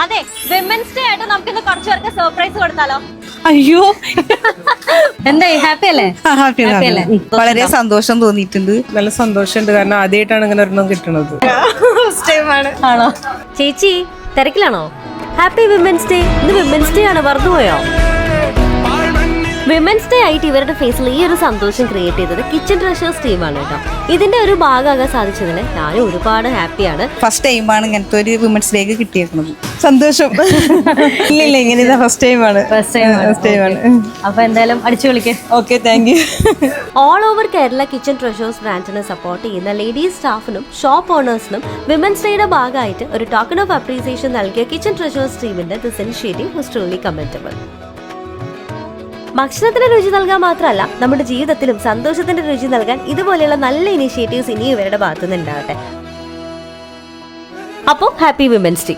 അതെ, women's day ആയിട്ട് നമുക്ക് ഇന്ന് കുറച്ചു പേർക്ക് സർപ്രൈസ് കൊടുത്താലോ? അയ്യോ എന്തായി, ഹാപ്പി അല്ലേ? ഹാപ്പി അല്ലേ? വളരെ സന്തോഷം തോന്നിയിട്ടുണ്ട്. നല്ല സന്തോഷമുണ്ട്, കാരണം ആദ്യമായിട്ടാണ് ഇങ്ങനെ ഒരെണ്ണം കിട്ടുന്നത്. ആണോ? ചേച്ചി തിരക്കിലാണോ? Happy women's day. ഇന്ന് വിമൻസ് ഡേ ആണ്, മറന്നുപോയോ? വിമൻസ് ഡേ ആയിട്ട് ഇവരുടെ ഫേസിൽ ഈ ഒരു സന്തോഷം ക്രിയേറ്റ് ചെയ്തത് കിച്ചൺ ട്രഷേഴ്സ് ടീമാണ് കേട്ടോ. ഇതിന്റെ ഒരു ഭാഗമാകാൻ സാധിച്ചതിൽ ഞാനും ഒരുപാട് ഹാപ്പിയാണ്. ഫസ്റ്റ് ടൈമാണ് ഇങ്ങനത്തെ ഒരു വിമൻസ് ഡേക്ക് കിട്ടിയേക്കുന്നത്. സന്തോഷം. ഇല്ല ഇങ്ങനെ ഫസ്റ്റ് ടൈമാണ്. അപ്പൊ എന്തായാലും അടിച്ചു വിളിക്കേ. Okay, thank you. All over Kerala Kitchen Treasures ബ്രാഞ്ചിനെ സപ്പോർട്ട് ചെയ്യുന്ന ലേഡീസ് സ്റ്റാഫിനും ഷോപ്പ് ഓണേഴ്സിനും വിമൻസ് ഡേയുടെ ഭാഗമായിട്ട് ഒരു ടോക്കൺ ഓഫ് അപ്രീസിയേഷൻ നൽകിയ കിച്ചൺ ട്രഷേഴ്സ് ടീമിന്റെ this initiative was truly commendable. ഭക്ഷണത്തിന് രുചി നൽകാൻ മാത്രമല്ല, നമ്മുടെ ജീവിതത്തിലും സന്തോഷത്തിന്റെ രുചി നൽകാൻ ഇതുപോലെയുള്ള നല്ല ഇനിഷ്യേറ്റീവ്സ് ഇനിയും ഇവരുടെ ഭാഗത്തുനിന്ന് ഉണ്ടാവട്ടെ. അപ്പോൾ ഹാപ്പി വിമൻസ് ഡേ.